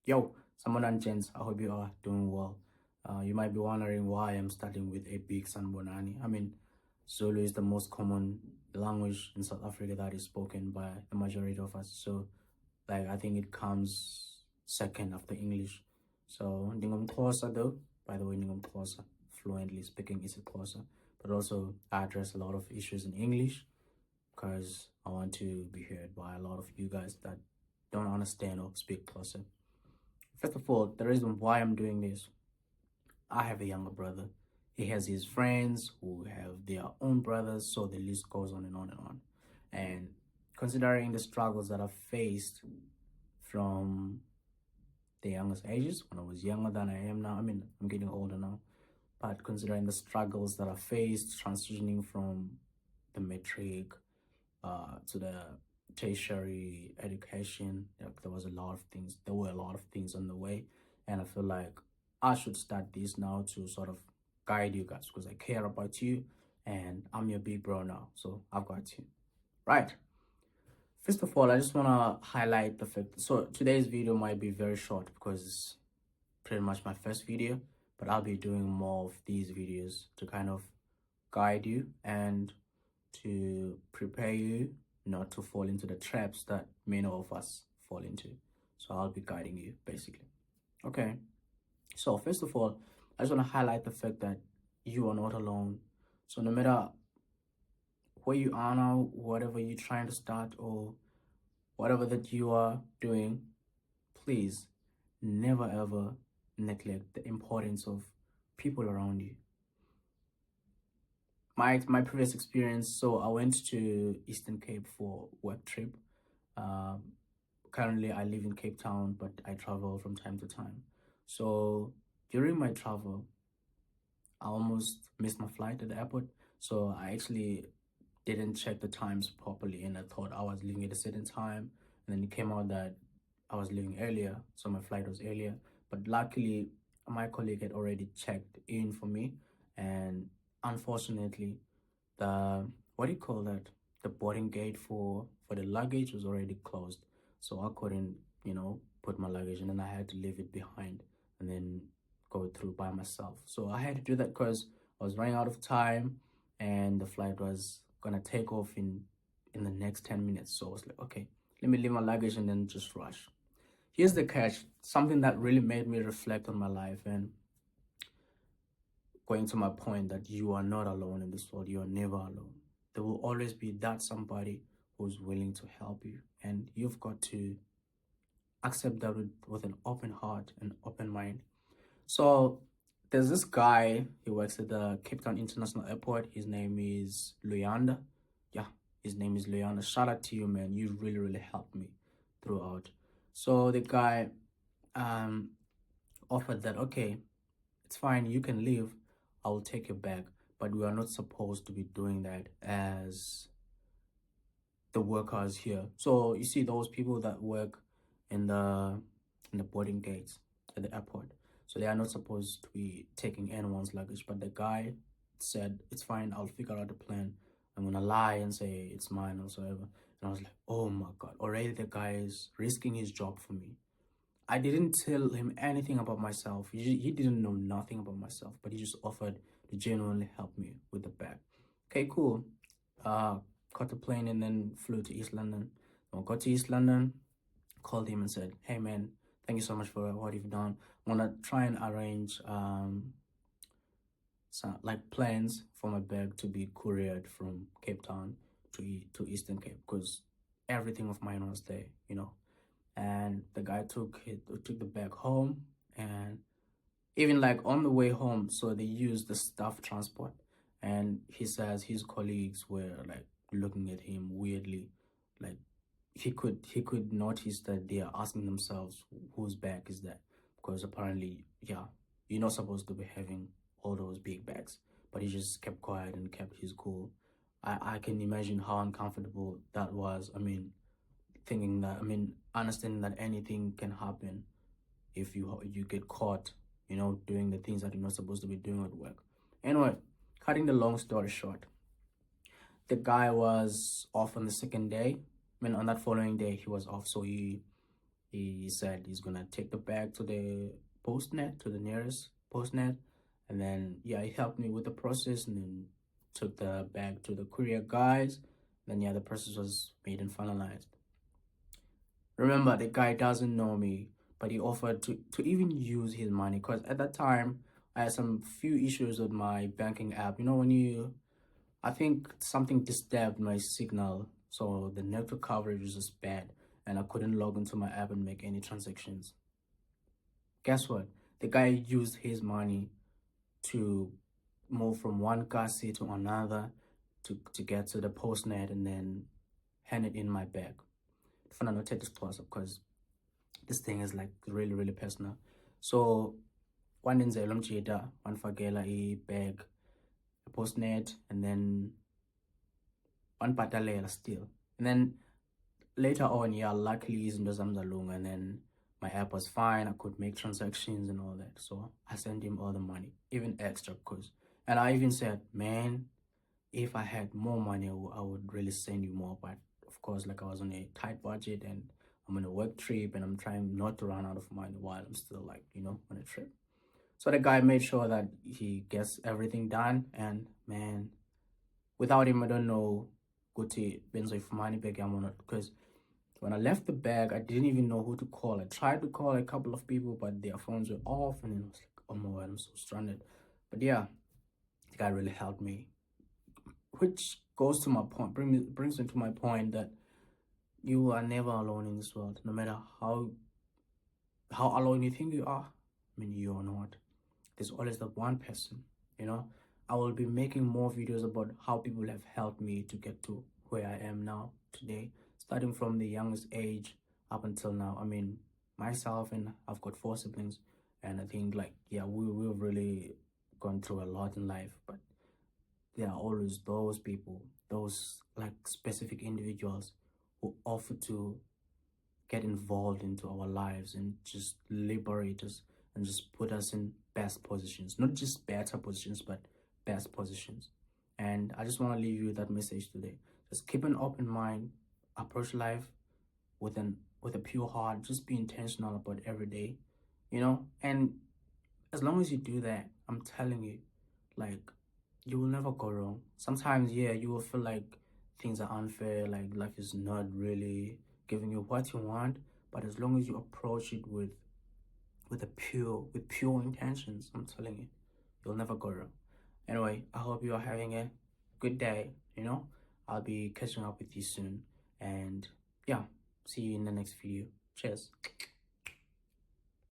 Yo, someone and gents, I hope you are doing well. You might be wondering why I'm starting with a big Sanbonani. I mean, Zulu is the most common language in South Africa that is spoken by the majority of us. So, like, I think it comes second after English. So, Ndingumxhosa though, by the way, Ndingumxhosa, fluently speaking is a Xhosa. But also, I address a lot of issues in English because I want to be heard by a lot of you guys that don't understand or speak Xhosa. First of all, the reason why I'm doing this, I have a younger brother. He has his friends who have their own brothers, so the list goes on and on and on. And considering the struggles that I've faced from the youngest ages, when I was younger than I am now, I mean, I'm getting older now, but considering the struggles that I faced transitioning from the matric to the tertiary education, there was a lot of things. There were a lot of things on the way, and I feel like I should start this now to sort of guide you guys because I care about you, and I'm your big bro now, so I've got you. Right. First of all, I just want to highlight the fact. So today's video might be very short because it's pretty much my first video, but I'll be doing more of these videos to kind of guide you and to prepare you not to fall into the traps that many of us fall into. So I'll be guiding you basically. Okay. So first of all, I just want to highlight the fact that you are not alone. So no matter where you are now, whatever you're trying to start or whatever that you are doing, please never ever neglect the importance of people around you. My previous experience, so I went to Eastern Cape for work trip. Um, Currently I live in Cape Town, but I travel from time to time. So during my travel, I almost missed my flight at the airport. So I actually didn't check the times properly, and I thought I was leaving at a certain time, and then it came out that I was leaving earlier, so my flight was earlier. But luckily, my colleague had already checked in for me, and unfortunately, the what do you call that? The boarding gate for the luggage was already closed, so I couldn't, put my luggage, and then I had to leave it behind, and then go through by myself. So I had to do that because I was running out of time, and the flight was gonna take off in the next 10 minutes. So I was like, okay, let me leave my luggage and then just rush. Here's the catch: something that really made me reflect on my life and going to my point that you are not alone in this world. You are never alone. There will always be that somebody who's willing to help you, and you've got to accept that with an open heart and open mind. So there's this guy, he works at the Cape Town International Airport. His name is Luyanda. Yeah, his name is Luyanda. Shout out to you, man. You really, really helped me throughout. So the guy um offered that, okay, it's fine, you can leave. I will take your bag. But we are not supposed to be doing that as the workers here. So you see those people that work in the boarding gates at the airport. So they are not supposed to be taking anyone's luggage. But the guy said, it's fine, I'll figure out a plan. I'm gonna lie and say it's mine or whatsoever. And I was like, oh my God, already the guy is risking his job for me. I didn't tell him anything about myself. He didn't know nothing about myself, but he just offered to genuinely help me with the bag. Okay, cool. Uh, Caught the plane and then flew to East London. When I got to East London, called him and said, "Hey man, thank you so much for what you've done. I'm gonna try and arrange some like plans for my bag to be couriered from Cape Town to Eastern Cape because everything of mine was there, And the guy took the bag home, and even like on the way home, so they used the staff transport, and he says his colleagues were like looking at him weirdly, like he could notice that they are asking themselves whose bag is that, because apparently, yeah, you're not supposed to be having all those big bags. But he just kept quiet and kept his cool. I can imagine how uncomfortable that was. I mean, understanding that anything can happen if you get caught, doing the things that you're not supposed to be doing at work. Anyway, cutting the long story short, the guy was off on the second day. I mean, on that following day, he was off, so He said he's gonna take the bag to the postnet, to the nearest postnet, and then yeah, he helped me with the process, and then took the bag to the courier guys. Then yeah, the process was made and finalized. Remember, the guy doesn't know me, but he offered to even use his money, because at that time I had some few issues with my banking app. You know, when you, I think something disturbed my signal, so the network coverage was just bad, and I couldn't log into my app and make any transactions. Guess what? The guy used his money to move from one car seat to another to get to the postnet, and then hand it in my bag. Funa not take this close up because this thing is like really personal. So wanenzela umjida wanifakela i-bag, postnet, and then wanibhatalela still. And then later on, yeah, luckily izinto zami zalunga, and then my app was fine. I could make transactions and all that. So I sent him all the money, even extra, because, and I even said, man, if I had more money, I would really send you more. But of course, like I was on a tight budget, and I'm on a work trip, and I'm trying not to run out of money while I'm still like, you know, on a trip. So the guy made sure that he gets everything done, and man, without him, I don't know Guti Benzo if money bag or not, because when I left the bag, I didn't even know who to call. I tried to call a couple of people, but their phones were off, and it was like, oh my god, I'm so stranded. But yeah, the guy really helped me, which goes to my point, brings me to my point that you are never alone in this world, no matter how alone you think you are. I mean, you are not. There's always that one person, you know. I will be making more videos about how people have helped me to get to where I am now today, starting from the youngest age up until now. I mean, myself, and I've got 4 siblings, and I think like, yeah, we've really gone through a lot in life, but there are always those people, those like specific individuals who offer to get involved into our lives and just liberate us and just put us in best positions, not just better positions, but best positions. And I just want to leave you with that message today. Just keep an open mind, approach life with a pure heart, just be intentional about every day, you know. And as long as you do that, I'm telling you, like, you will never go wrong. Sometimes, yeah, you will feel like things are unfair, like life is not really giving you what you want, but as long as you approach it with pure intentions, I'm telling you, you'll never go wrong. Anyway, I hope you are having a good day, you know. I'll be catching up with you soon, and yeah, see you in the next video. Cheers.